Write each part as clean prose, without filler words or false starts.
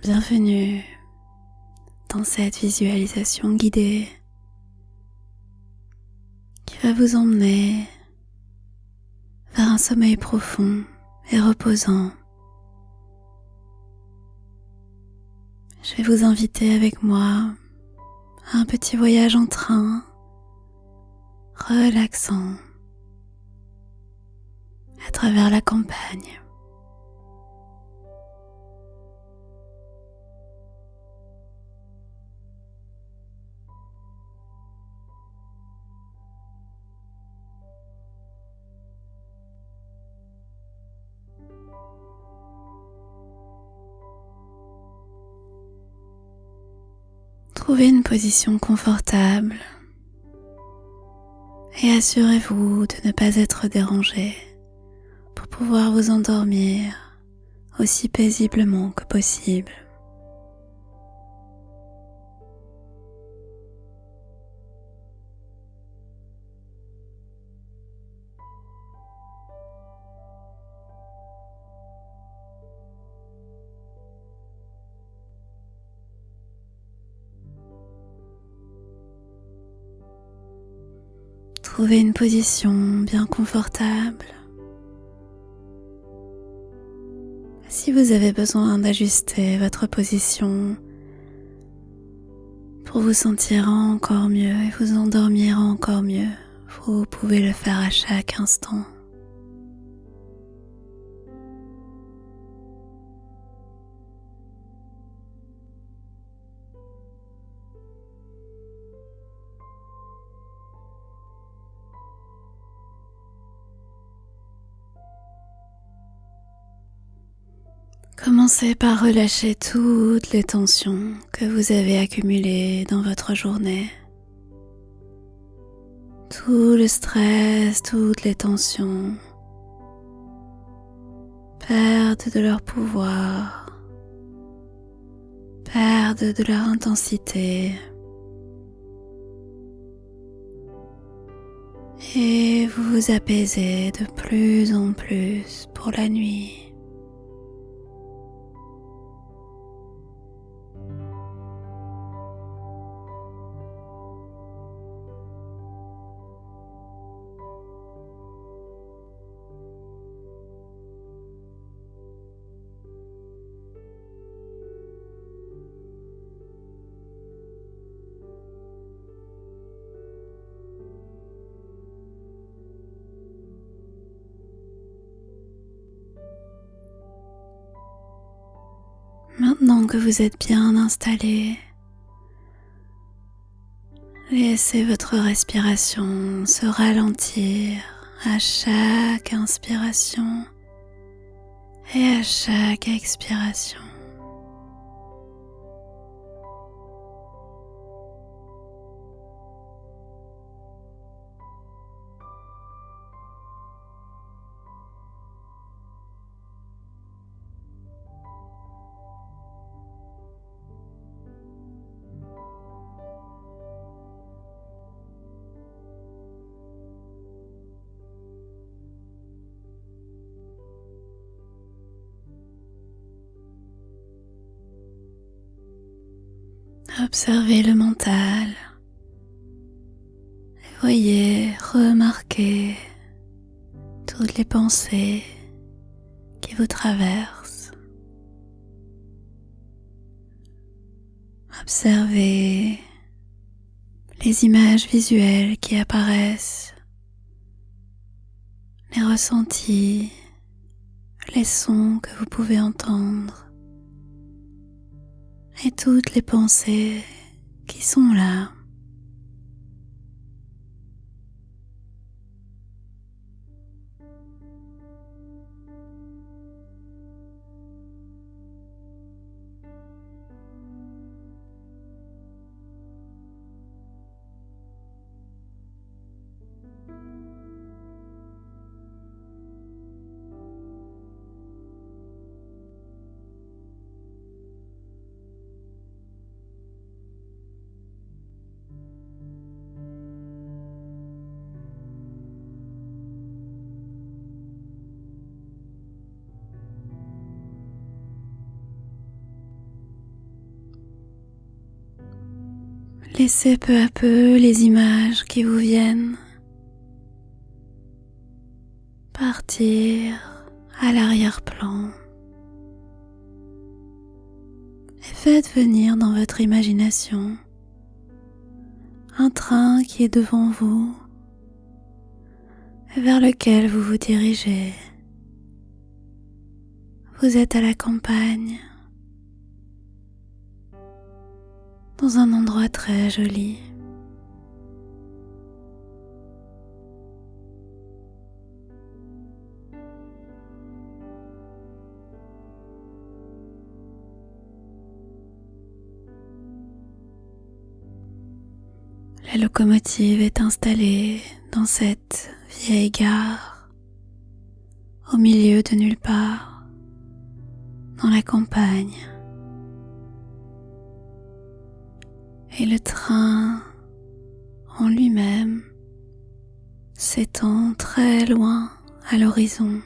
Bienvenue dans cette visualisation guidée qui va vous emmener vers un sommeil profond et reposant. Je vais vous inviter avec moi à un petit voyage en train, relaxant, à travers la campagne. Trouvez une position confortable et assurez-vous de ne pas être dérangé pour pouvoir vous endormir aussi paisiblement que possible. Trouvez une position bien confortable. Si vous avez besoin d'ajuster votre position pour vous sentir encore mieux et vous endormir encore mieux, vous pouvez le faire à chaque instant. Commencez par relâcher toutes les tensions que vous avez accumulées dans votre journée. Tout le stress, toutes les tensions perdent de leur pouvoir, perdent de leur intensité et vous vous apaisez de plus en plus pour la nuit. Maintenant que vous êtes bien installé, laissez votre respiration se ralentir à chaque inspiration et à chaque expiration. Observez le mental et remarquez toutes les pensées qui vous traversent. Observez les images visuelles qui apparaissent, les ressentis, les sons que vous pouvez entendre et toutes les pensées qui sont là. Laissez peu à peu les images qui vous viennent partir à l'arrière-plan et faites venir dans votre imagination un train qui est devant vous et vers lequel vous vous dirigez. Vous êtes à la campagne, dans un endroit très joli. La locomotive est installée dans cette vieille gare, au milieu de nulle part, dans la campagne. Et le train en lui-même s'étend très loin à l'horizon.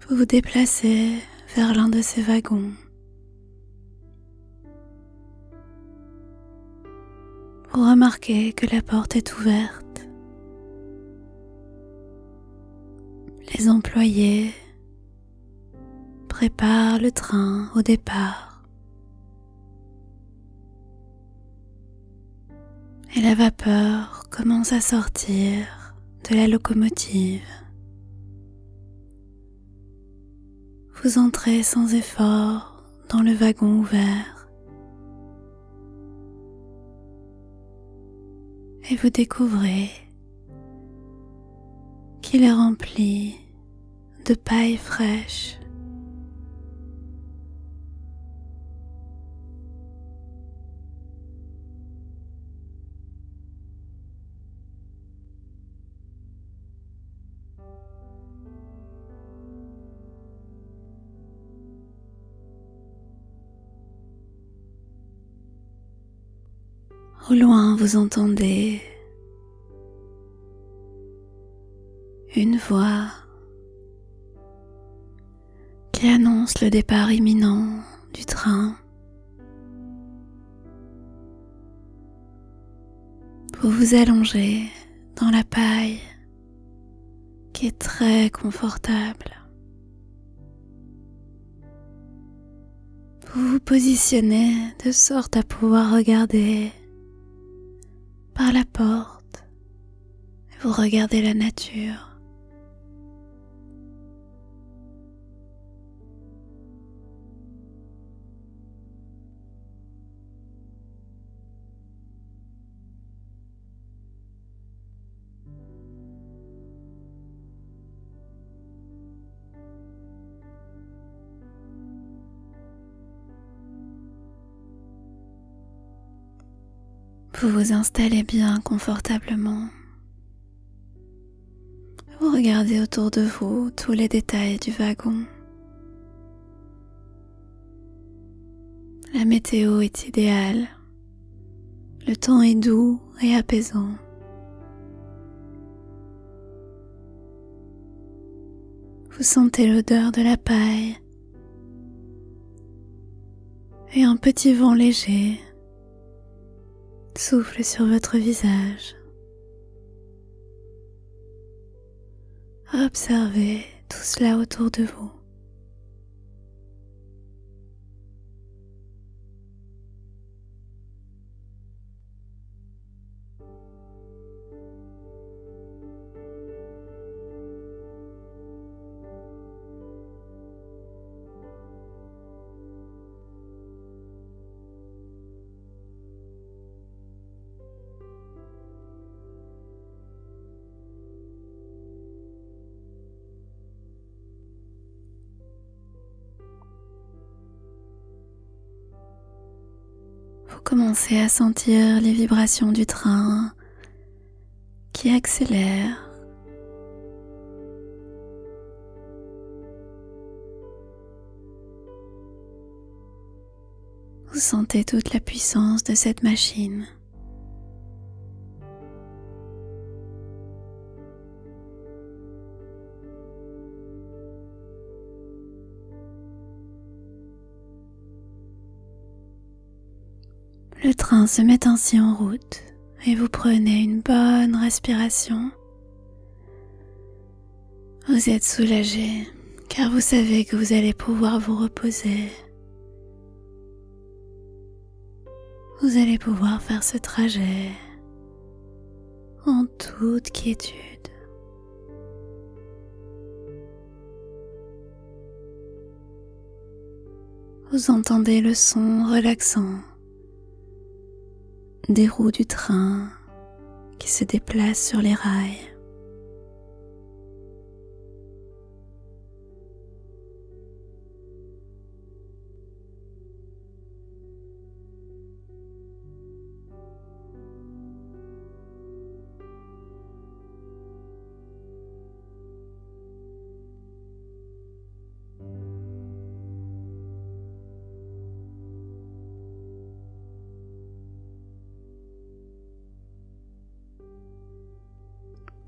Vous vous déplacez vers l'un de ces wagons. Vous remarquez que la porte est ouverte. Les employés préparent le train au départ. Et la vapeur commence à sortir de la locomotive. Vous entrez sans effort dans le wagon ouvert et vous découvrez qu'il est rempli de paille fraîche. Au loin, vous entendez une voix qui annonce le départ imminent du train. Vous vous allongez dans la paille qui est très confortable. Vous vous positionnez de sorte à pouvoir regarder par la porte et vous regardez la nature. Vous vous installez bien confortablement. Vous regardez autour de vous tous les détails du wagon. La météo est idéale. Le temps est doux et apaisant. Vous sentez l'odeur de la paille et un petit vent léger souffle sur votre visage. Observez tout cela autour de vous. Vous commencez à sentir les vibrations du train qui accélère. Vous sentez toute la puissance de cette machine. Le train se met ainsi en route et vous prenez une bonne respiration. Vous êtes soulagé car vous savez que vous allez pouvoir vous reposer. Vous allez pouvoir faire ce trajet en toute quiétude. Vous entendez le son relaxant des roues du train qui se déplacent sur les rails.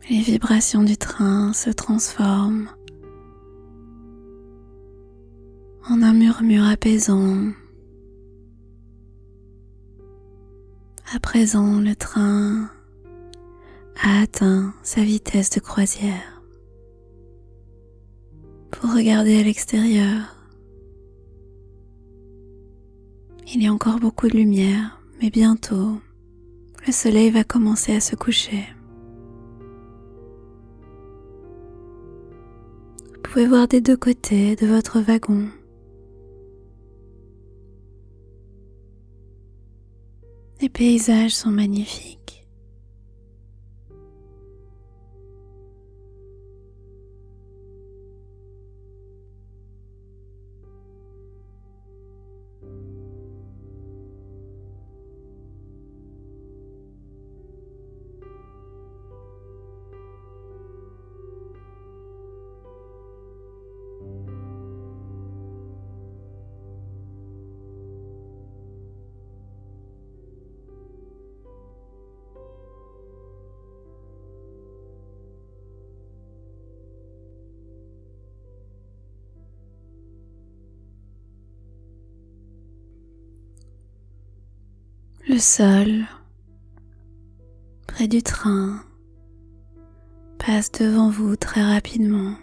Les vibrations du train se transforment en un murmure apaisant. À présent, le train a atteint sa vitesse de croisière. Vous regardez à l'extérieur. Il y a encore beaucoup de lumière, mais bientôt, le soleil va commencer à se coucher. Vous pouvez voir des deux côtés de votre wagon. Les paysages sont magnifiques. Le sol, près du train, passe devant vous très rapidement.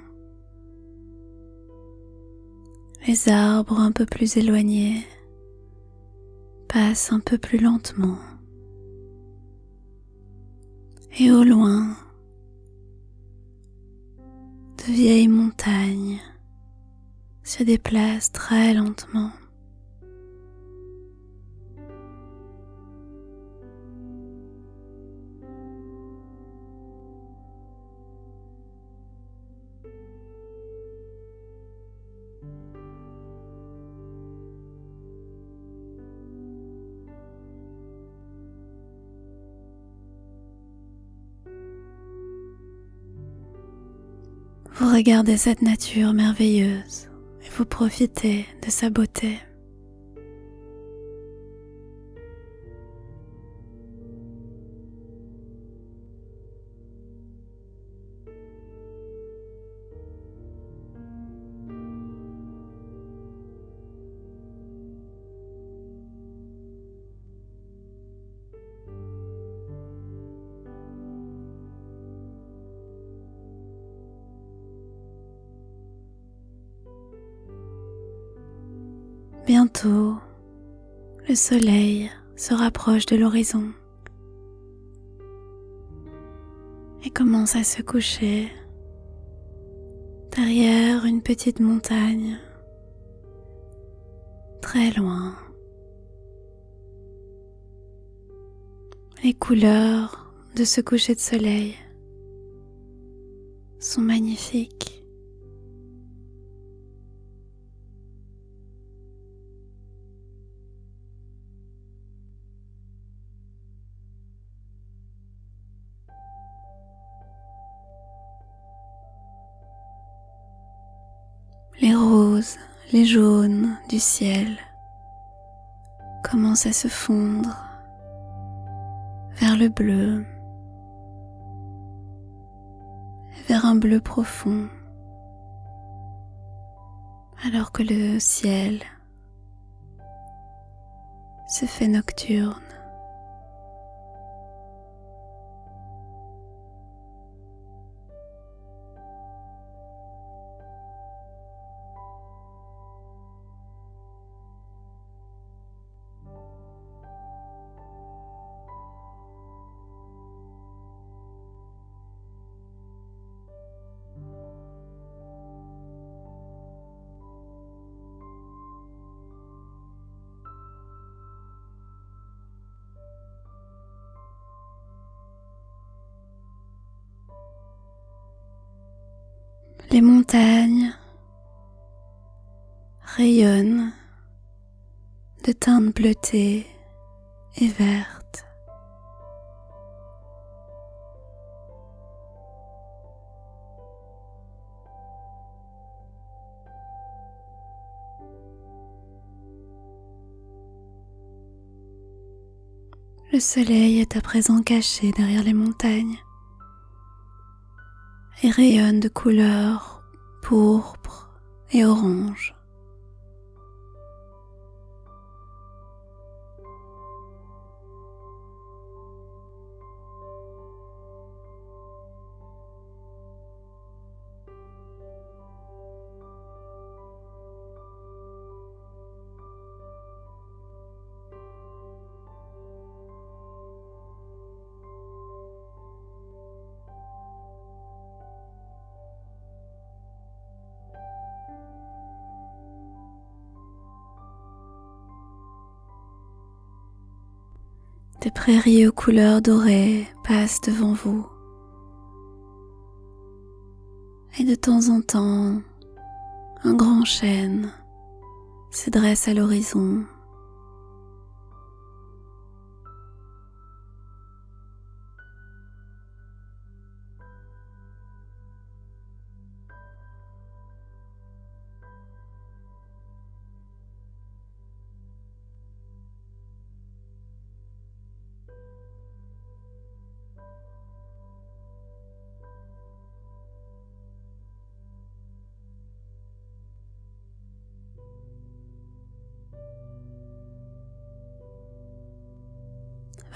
Les arbres un peu plus éloignés passent un peu plus lentement. Et au loin, de vieilles montagnes se déplacent très lentement. Vous regardez cette nature merveilleuse et vous profitez de sa beauté. Bientôt, le soleil se rapproche de l'horizon et commence à se coucher derrière une petite montagne, très loin. Les couleurs de ce coucher de soleil sont magnifiques. Les roses, les jaunes du ciel commencent à se fondre vers le bleu, vers un bleu profond, alors que le ciel se fait nocturne. Les montagnes rayonnent de teintes bleutées et vertes. Le soleil est à présent caché derrière les montagnes et rayonne de couleurs pourpre et orange. Des prairies aux couleurs dorées passent devant vous. Et de temps en temps, un grand chêne se dresse à l'horizon.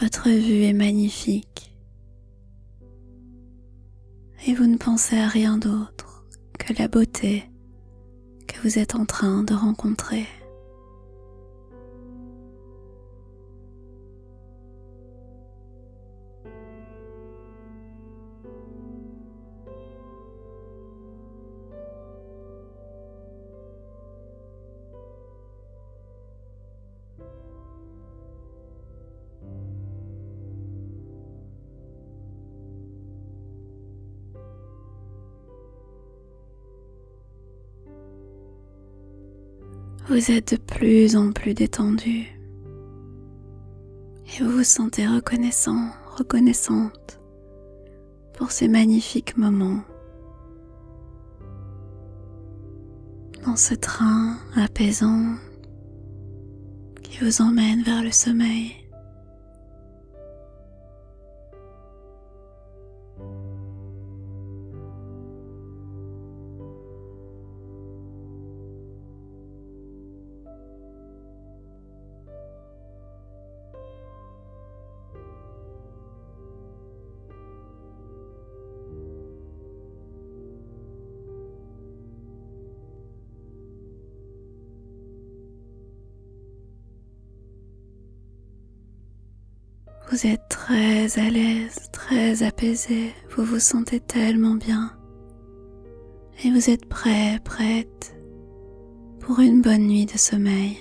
Votre vue est magnifique et vous ne pensez à rien d'autre que la beauté que vous êtes en train de rencontrer. Vous êtes de plus en plus détendu et vous vous sentez reconnaissant, reconnaissante pour ces magnifiques moments dans ce train apaisant qui vous emmène vers le sommeil. Vous êtes très à l'aise, très apaisé, vous vous sentez tellement bien et vous êtes prêt, prête pour une bonne nuit de sommeil.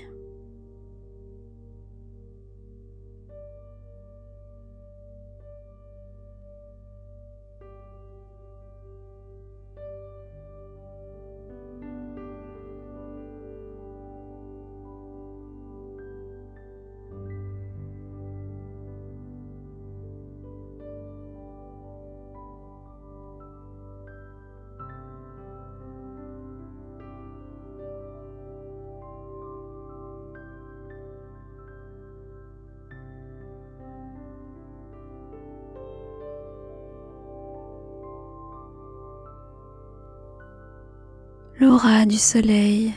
L'aura du soleil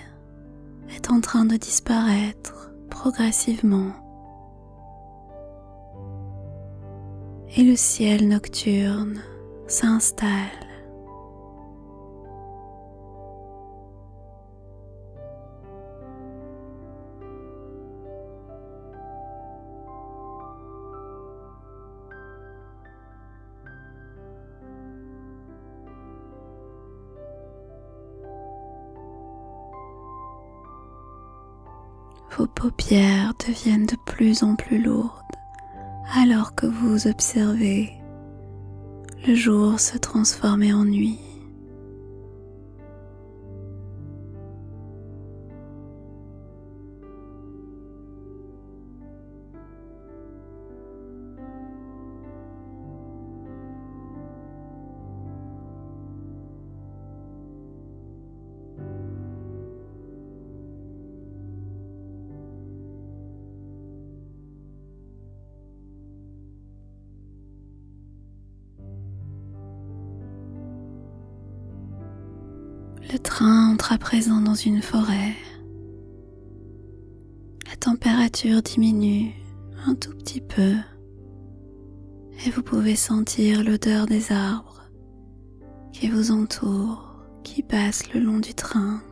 est en train de disparaître progressivement et le ciel nocturne s'installe. Vos paupières deviennent de plus en plus lourdes alors que vous observez le jour se transformer en nuit. Le train entre à présent dans une forêt. La température diminue un tout petit peu et vous pouvez sentir l'odeur des arbres qui vous entourent, qui passent le long du train.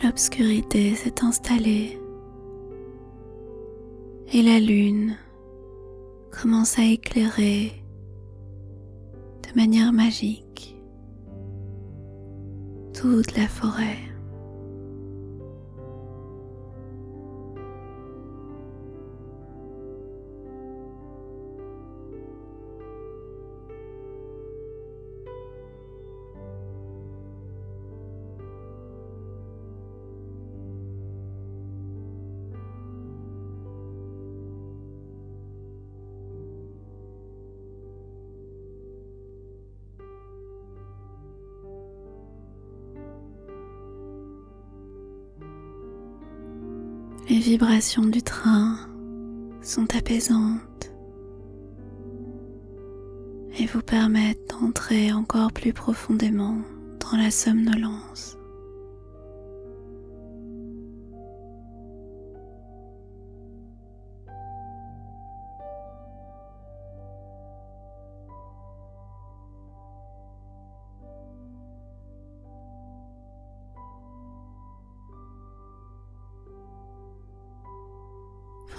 L'obscurité s'est installée et la lune commence à éclairer de manière magique toute la forêt. Les vibrations du train sont apaisantes et vous permettent d'entrer encore plus profondément dans la somnolence.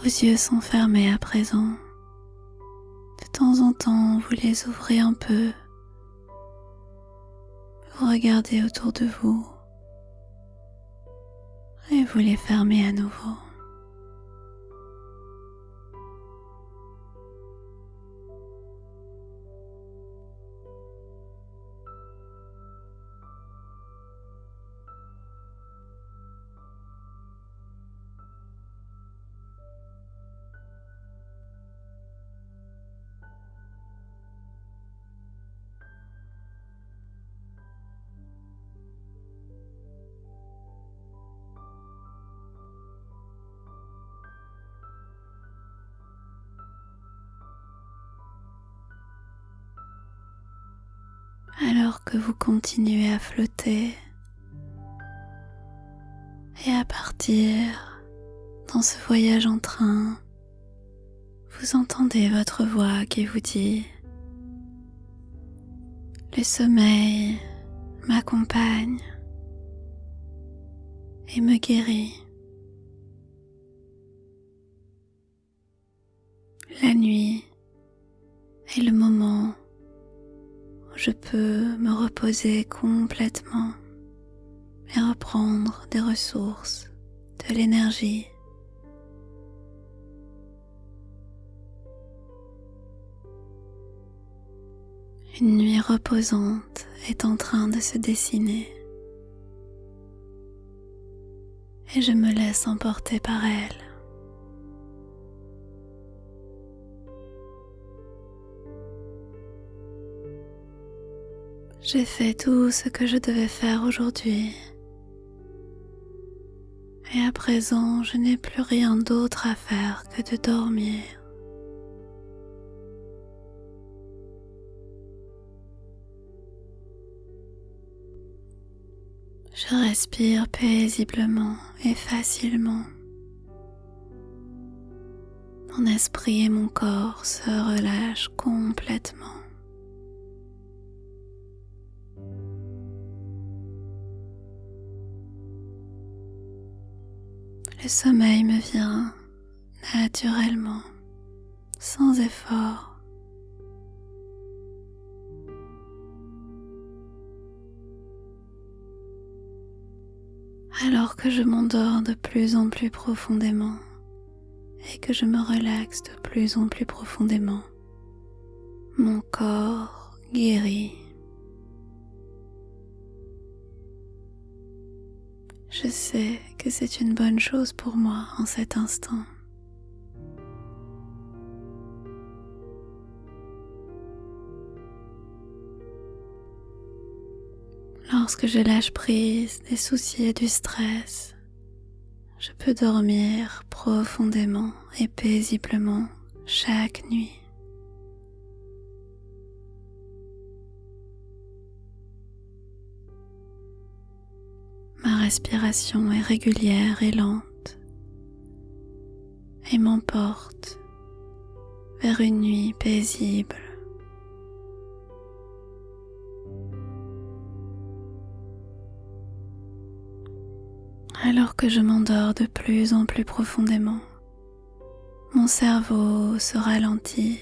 Vos yeux sont fermés à présent. De temps en temps, vous les ouvrez un peu. Vous regardez autour de vous et vous les fermez à nouveau. Alors que vous continuez à flotter et à partir dans ce voyage en train, vous entendez votre voix qui vous dit « Le sommeil m'accompagne et me guérit. La nuit est le moment où je peux me reposer complètement et reprendre des ressources, de l'énergie. Une nuit reposante est en train de se dessiner et je me laisse emporter par elle. J'ai fait tout ce que je devais faire aujourd'hui. Et à présent, je n'ai plus rien d'autre à faire que de dormir. Je respire paisiblement et facilement. Mon esprit et mon corps se relâchent complètement. Le sommeil me vient naturellement, sans effort. Alors que je m'endors de plus en plus profondément et que je me relaxe de plus en plus profondément, mon corps guérit. Je sais que c'est une bonne chose pour moi en cet instant. Lorsque je lâche prise des soucis et du stress, je peux dormir profondément et paisiblement chaque nuit. Ma respiration est régulière et lente et m'emporte vers une nuit paisible. Alors que je m'endors de plus en plus profondément, mon cerveau se ralentit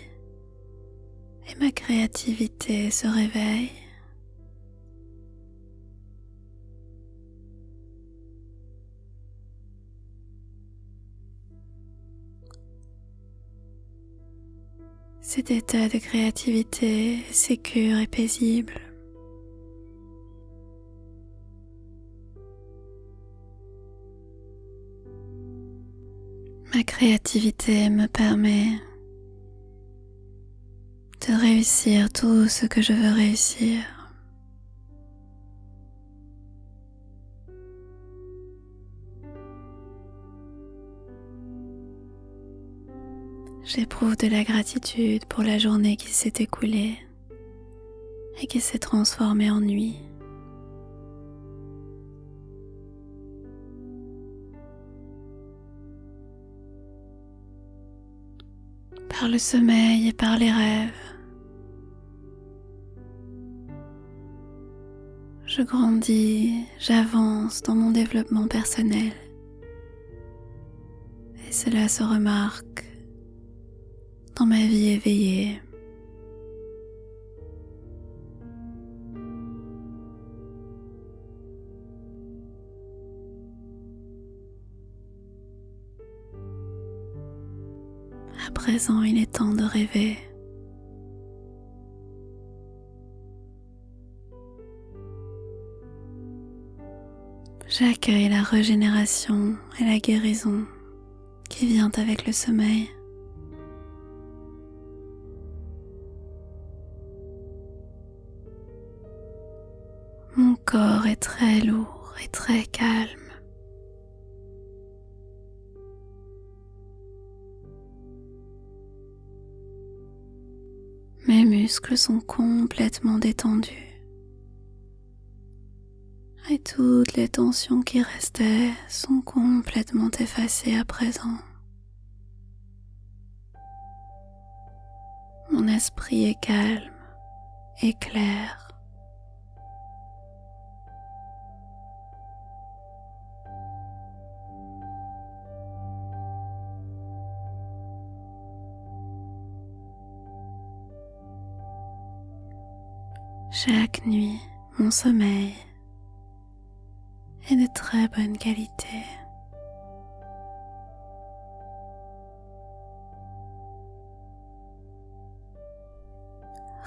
et ma créativité se réveille. Cet état de créativité est sécure et paisible. Ma créativité me permet de réussir tout ce que je veux réussir. J'éprouve de la gratitude pour la journée qui s'est écoulée et qui s'est transformée en nuit. Par le sommeil et par les rêves, je grandis, j'avance dans mon développement personnel et cela se remarque dans ma vie éveillée. À présent, il est temps de rêver. J'accueille la régénération et la guérison qui vient avec le sommeil. Mon corps est très lourd et très calme. Mes muscles sont complètement détendus. Et toutes les tensions qui restaient sont complètement effacées à présent. Mon esprit est calme et clair. Chaque nuit, mon sommeil est de très bonne qualité.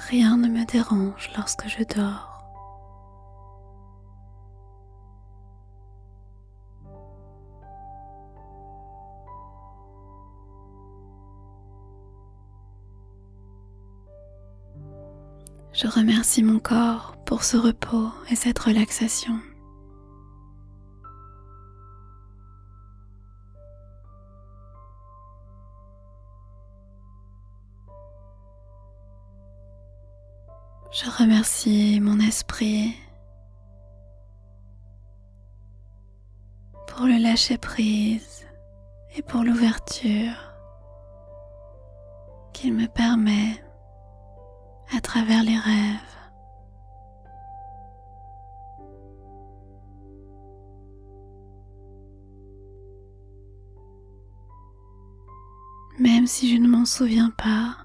Rien ne me dérange lorsque je dors. Je remercie mon corps pour ce repos et cette relaxation. Je remercie mon esprit pour le lâcher-prise et pour l'ouverture qu'il me permet à travers les rêves. Même si je ne m'en souviens pas,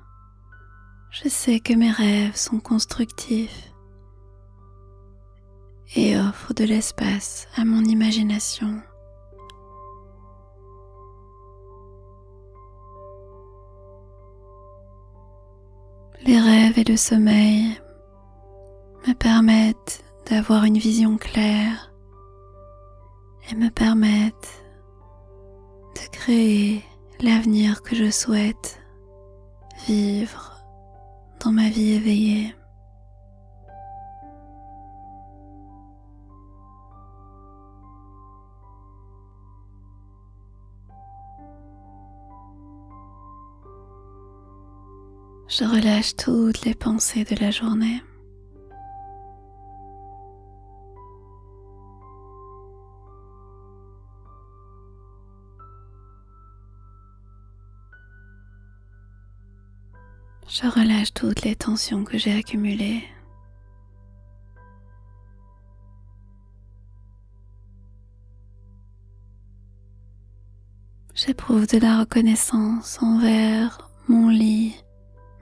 je sais que mes rêves sont constructifs et offrent de l'espace à mon imagination. Les rêves et le sommeil me permettent d'avoir une vision claire et me permettent de créer l'avenir que je souhaite vivre dans ma vie éveillée. Je relâche toutes les pensées de la journée. Je relâche toutes les tensions que j'ai accumulées. J'éprouve de la reconnaissance envers mon lit,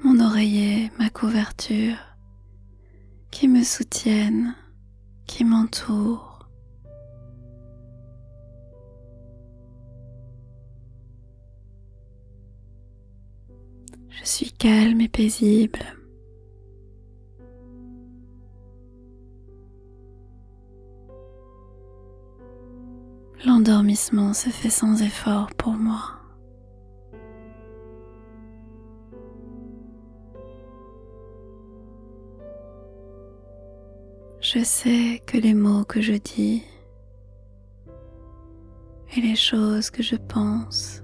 mon oreiller, ma couverture, qui me soutiennent, qui m'entourent. Je suis calme et paisible. L'endormissement se fait sans effort pour moi. Je sais que les mots que je dis et les choses que je pense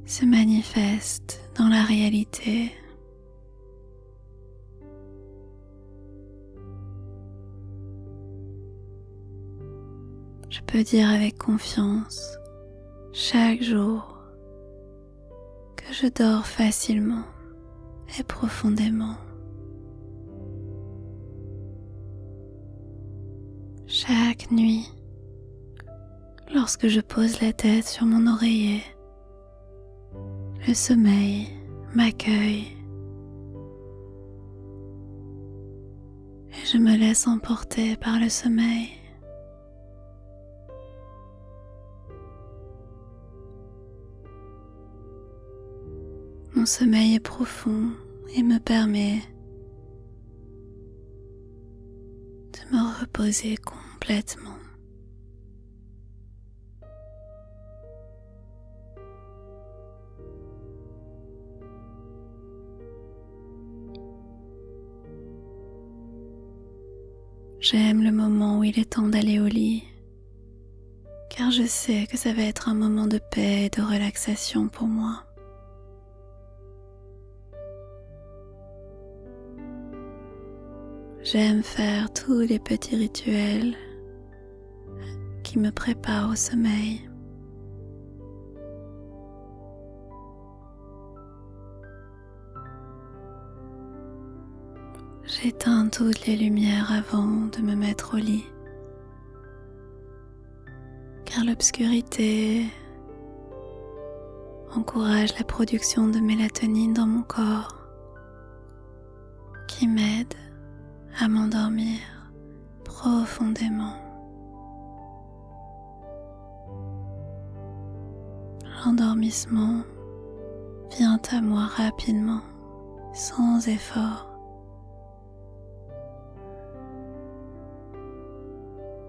se manifestent dans la réalité. Je peux dire avec confiance chaque jour que je dors facilement et profondément. Chaque nuit, lorsque je pose la tête sur mon oreiller, le sommeil m'accueille et je me laisse emporter par le sommeil. Mon sommeil est profond et me permet de me reposer complètement. J'aime le moment où il est temps d'aller au lit, car je sais que ça va être un moment de paix et de relaxation pour moi. J'aime faire tous les petits rituels qui me préparent au sommeil. J'éteins toutes les lumières avant de me mettre au lit, car l'obscurité encourage la production de mélatonine dans mon corps, qui m'aide à m'endormir profondément. L'endormissement vient à moi rapidement, sans effort.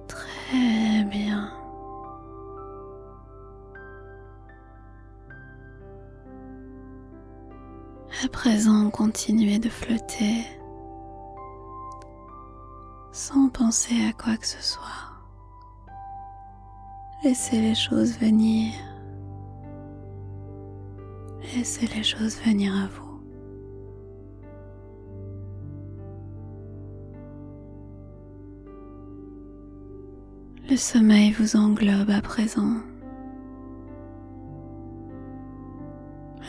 Très bien. À présent, continuez de flotter sans penser à quoi que ce soit. Laissez les choses venir. Laissez les choses venir à vous. Le sommeil vous englobe à présent.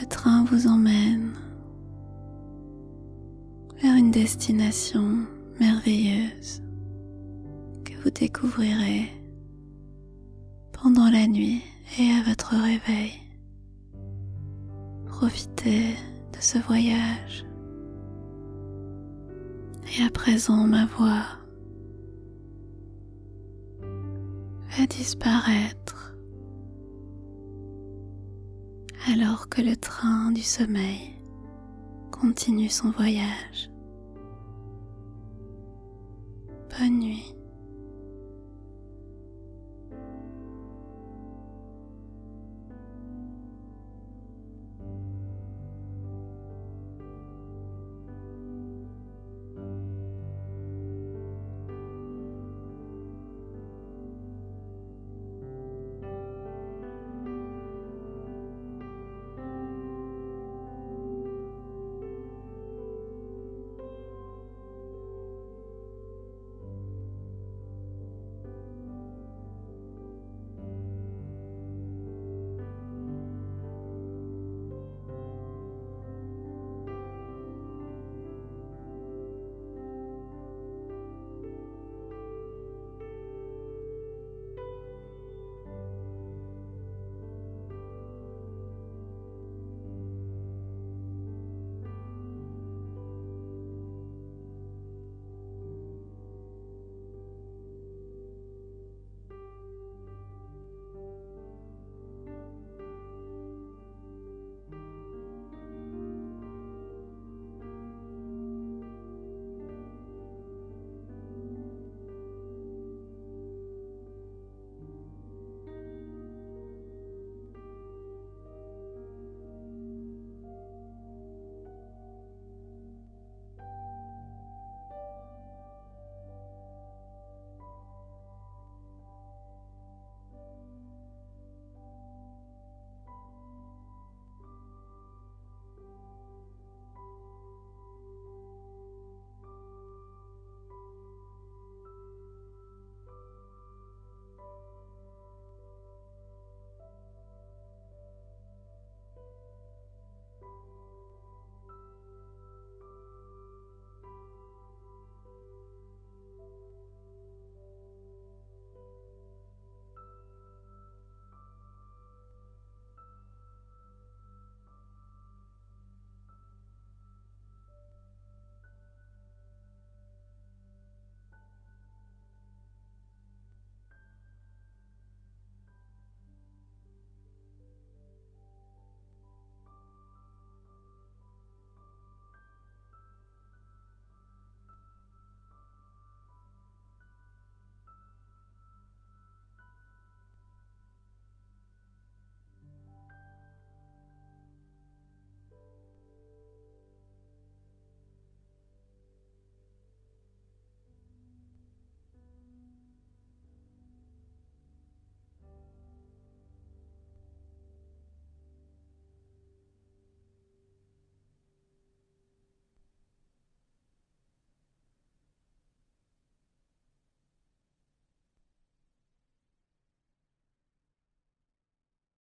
Le train vous emmène vers une destination merveilleuse que vous découvrirez pendant la nuit et à votre réveil. Profitez de ce voyage. Et à présent, ma voix va disparaître alors que le train du sommeil continue son voyage. Bonne nuit.